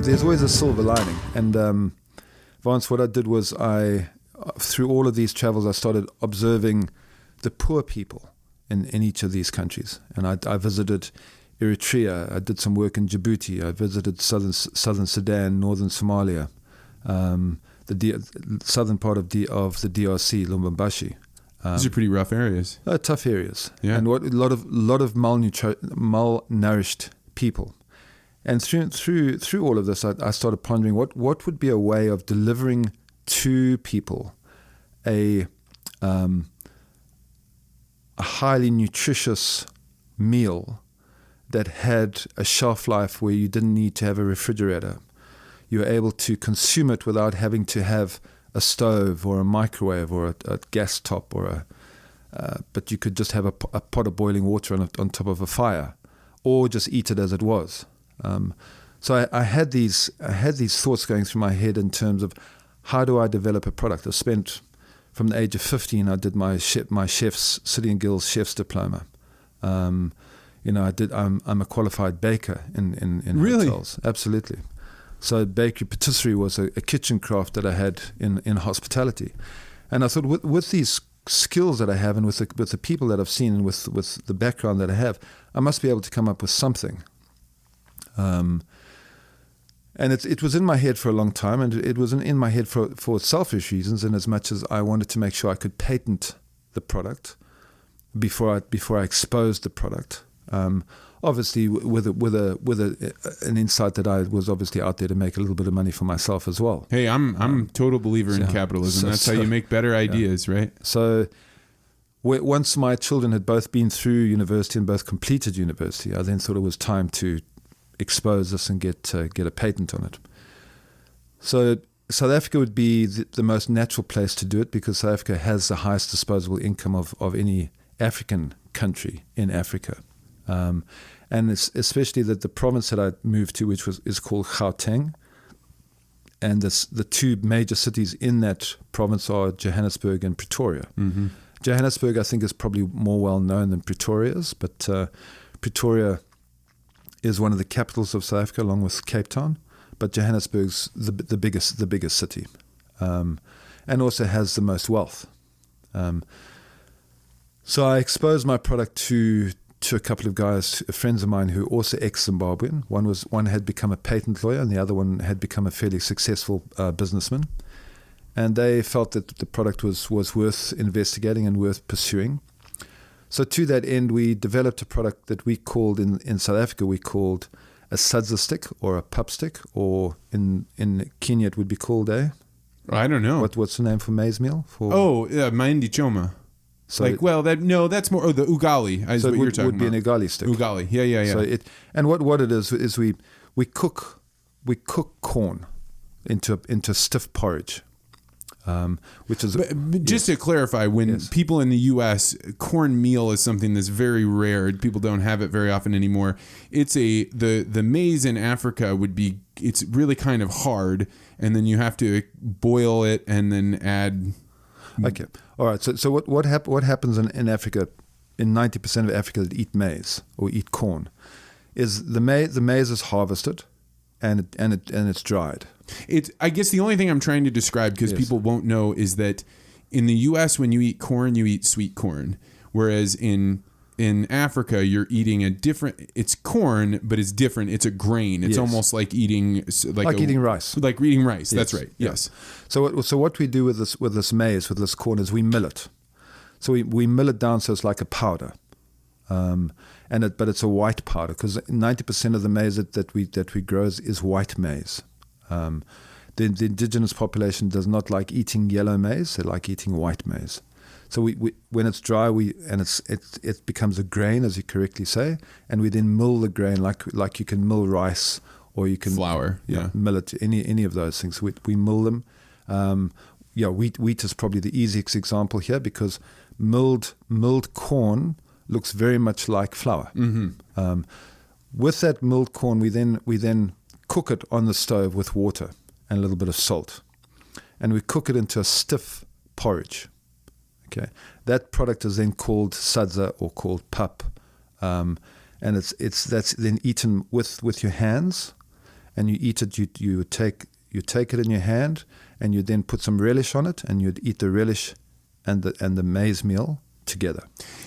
there's always a silver lining. And Vance, what I did was through all of these travels, I started observing the poor people in each of these countries. And I visited Eritrea. I did some work in Djibouti. I visited southern Sudan, northern Somalia, the southern part of the DRC, Lubumbashi. These are pretty rough areas. Tough areas. Yeah. And a lot of malnourished people. And through all of this, I started pondering what would be a way of delivering to people a highly nutritious meal that had a shelf life where you didn't need to have a refrigerator. You were able to consume it without having to have a stove or a microwave or a gas top but you could just have a pot of boiling water on top of a fire, or just eat it as it was. So I had these thoughts going through my head in terms of how do I develop a product. I spent from the age of 15. I did my chef's City and Guilds chef's diploma. I'm a qualified baker in Really? hotels. Absolutely. So bakery patisserie was a kitchen craft that I had in hospitality, and I thought with these skills that I have and with the people that I've seen and with the background that I have, I must be able to come up with something. And it was in my head for a long time, and it was in my head for selfish reasons, in as much as I wanted to make sure I could patent the product before I exposed the product. Obviously, with an insight that I was obviously out there to make a little bit of money for myself as well. Hey, I'm a total believer in capitalism. That's how you make better ideas, right? So once my children had both been through university and both completed university, I then thought it was time to expose this and get a patent on it. So South Africa would be the most natural place to do it, because South Africa has the highest disposable income of any African country in Africa. And it's especially that the province that I moved to, which is called Gauteng, and the two major cities in that province are Johannesburg and Pretoria. Mm-hmm. Johannesburg, I think, is probably more well known than Pretoria is, but Pretoria is one of the capitals of South Africa, along with Cape Town. But Johannesburg's the biggest city, and also has the most wealth. So I exposed my product to a couple of guys, friends of mine, who are also ex-Zimbabwean. One had become a patent lawyer, and the other one had become a fairly successful businessman. And they felt that the product was worth investigating and worth pursuing. So to that end, we developed a product that we called, in South Africa, we called a sadza stick or a pup stick, or in Kenya it would be called I don't know. What's the name for maize meal? Mahindi choma. So that's more. The ugali is so what you're talking about. Would be an ugali stick. Ugali, yeah. So what it is we cook corn into stiff porridge, which is. But just to clarify, when people in the U.S. cornmeal is something that's very rare. People don't have it very often anymore. It's the maize in Africa it's really kind of hard, and then you have to boil it and then add. Okay. All right. So what happens in Africa, in 90% of Africa that eat maize or eat corn, is the maize is harvested, and it's dried. I guess the only thing I'm trying to describe, because people won't know, is that in the U.S. when you eat corn, you eat sweet corn, whereas in Africa you're eating it's corn, but it's different. It's a grain. It's almost like eating eating rice. Like eating rice. Yes. That's right. Yes. So what we do with this maize, with this corn, is we mill it. So we mill it down so it's like a powder, but it's a white powder, because 90% of the maize that we grow is white maize. The indigenous population does not like eating yellow maize; they like eating white maize. So we when it's dry, it becomes a grain, as you correctly say, and we then mill the grain like you can mill rice, or you can flour, mill it, any of those things. We mill them. Wheat is probably the easiest example here, because milled corn looks very much like flour. Mm-hmm. With that milled corn, we then cook it on the stove with water and a little bit of salt, and we cook it into a stiff porridge. Okay, that product is then called sadza or called pup, and that's then eaten with your hands, and you eat it, you take it in your hand, and you then put some relish on it, and you'd eat the relish and the maize meal together.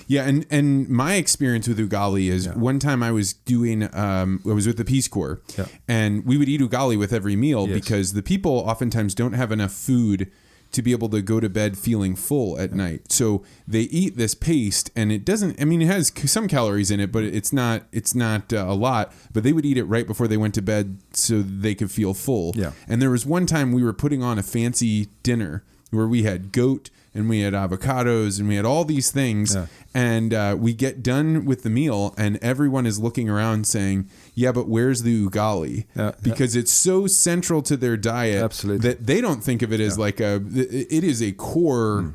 Yeah, and my experience with ugali is one time I was with the Peace Corps, and we would eat ugali with every meal because the people oftentimes don't have enough food to be able to go to bed feeling full at night. So they eat this paste, and it has some calories in it, but it's not a lot, but they would eat it right before they went to bed so they could feel full. Yeah. And there was one time we were putting on a fancy dinner where we had goat and we had avocados and we had all these things. Yeah. And we get done with the meal and everyone is looking around saying, yeah, but where's the ugali? Because it's so central to their diet that they don't think of it as it is a core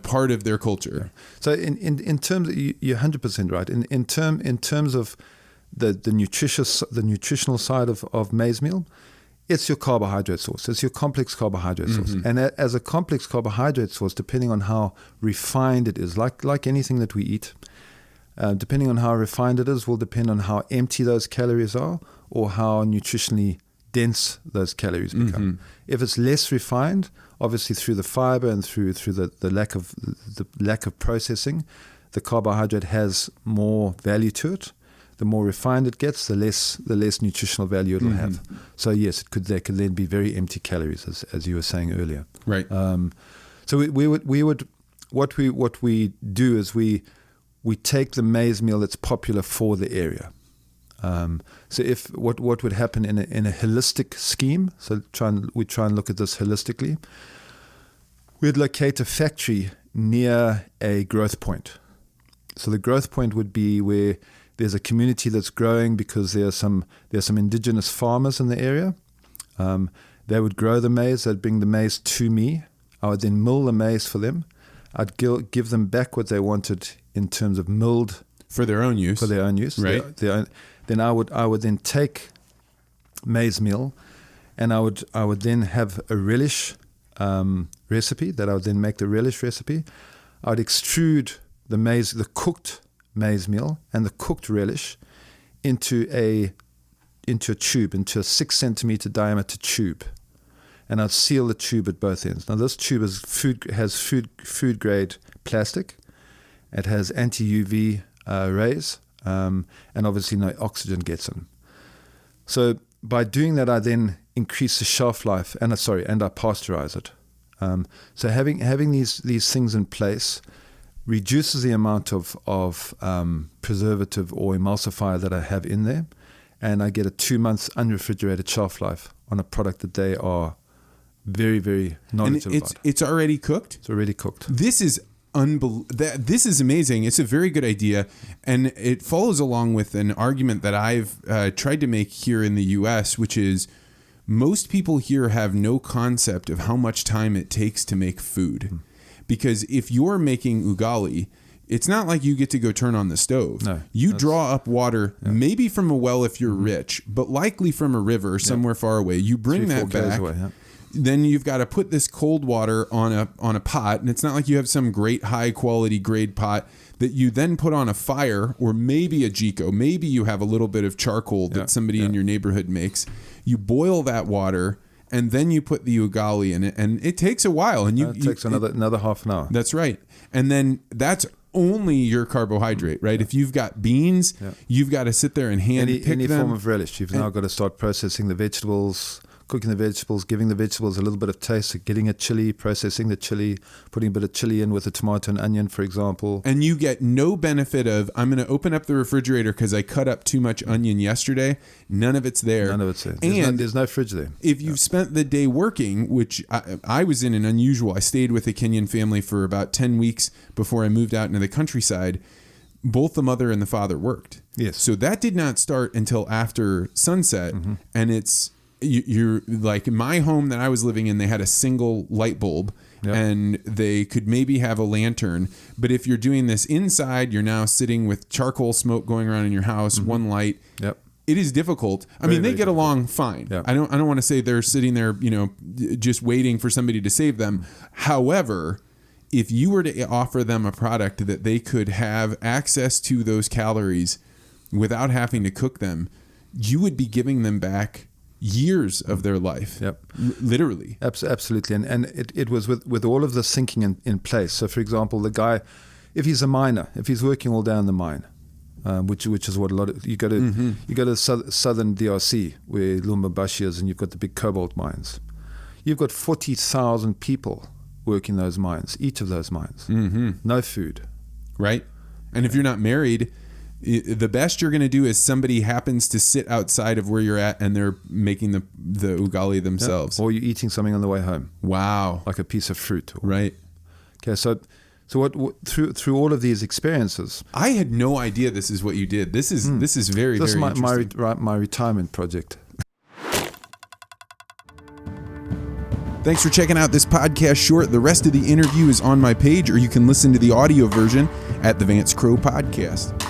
part of their culture. Yeah. So in terms, you're 100% right. In terms of the nutritional side of maize meal, it's your carbohydrate source. It's your complex carbohydrate source. And as a complex carbohydrate source, depending on how refined it is, like anything that we eat, depending on how refined it is, will depend on how empty those calories are or how nutritionally dense those calories become. If it's less refined, obviously through the fiber and through the lack of processing, the carbohydrate has more value to it. The more refined it gets, the less nutritional value it'll have. So yes, there could then be very empty calories, as you were saying earlier. Right. So what we do is we take the maize meal that's popular for the area. So if what would happen in a holistic scheme? So we try and look at this holistically. We'd locate a factory near a growth point. So the growth point would be where there's a community that's growing because there's some indigenous farmers in the area. They would grow the maize. They'd bring the maize to me. I would then mill the maize for them. I'd give them back what they wanted in terms of milled for their own use. Right. Then I would then take maize meal, and I would then have a relish recipe that I would then make the relish recipe. I would extrude the cooked maize meal and the cooked relish into a tube, into a 6 centimeter diameter tube, and I'd seal the tube at both ends. Now this tube has food grade plastic. It has anti-UV rays, and obviously no oxygen gets in. So by doing that, I then increase the shelf life, and I pasteurize it. So having these things in place reduces the amount of preservative or emulsifier that I have in there, and I get a 2 months unrefrigerated shelf life on a product that they are very, very knowledgeable about. It's already cooked? It's already cooked. This is this is amazing. It's a very good idea, and it follows along with an argument that I've tried to make here in the U.S., which is most people here have no concept of how much time it takes to make food. Because if you're making ugali, it's not like you get to go turn on the stove. No, you draw up water, maybe from a well if you're rich, but likely from a river somewhere far away. You bring that back. Then you've got to put this cold water on a pot, and it's not like you have some great high quality grade pot that you then put on a fire, or maybe a Jiko. Maybe you have a little bit of charcoal that somebody in your neighborhood makes. You boil that water, and then you put the ugali in it, and it takes a while. And it takes another half an hour. That's right. And then that's only your carbohydrate, right? If you've got beans, you've got to sit there and pick any them. Form of relish. You've now got to start processing the vegetables, cooking the vegetables, giving the vegetables a little bit of taste, so getting a chili, processing the chili, putting a bit of chili in with a tomato and onion, for example. And you get no benefit of, I'm going to open up the refrigerator because I cut up too much onion yesterday. None of it's there. There's no fridge there. If you've spent the day working, which I was in an unusual, I stayed with a Kenyan family for about 10 weeks before I moved out into the countryside. Both the mother and the father worked. Yes. So that did not start until after sunset. And you're like in my home that I was living in, they had a single light bulb and they could maybe have a lantern. But if you're doing this inside, you're now sitting with charcoal smoke going around in your house, one light. It is difficult. I mean, they get along fine. I don't want to say they're sitting there, just waiting for somebody to save them. However, if you were to offer them a product that they could have access to those calories without having to cook them, you would be giving them back years of their life. Yep. Literally. Absolutely. And it was with all of the sinking in place. So, for example, the guy, if he's a miner, if he's working all day in the mine, which is what a lot of, you go to southern DRC where Lubumbashi is, and you've got the big cobalt mines. You've got 40,000 people working those mines, each of those mines. No food. Right. And if you're not married, the best you're going to do is somebody happens to sit outside of where you're at and they're making the ugali themselves. Or you're eating something on the way home. Wow. Like a piece of fruit. Right. Okay, so what through all of these experiences, I had no idea this is what you did. This is very, very interesting. My retirement project. Thanks for checking out this podcast short. The rest of the interview is on my page, or you can listen to the audio version at the Vance Crowe Podcast.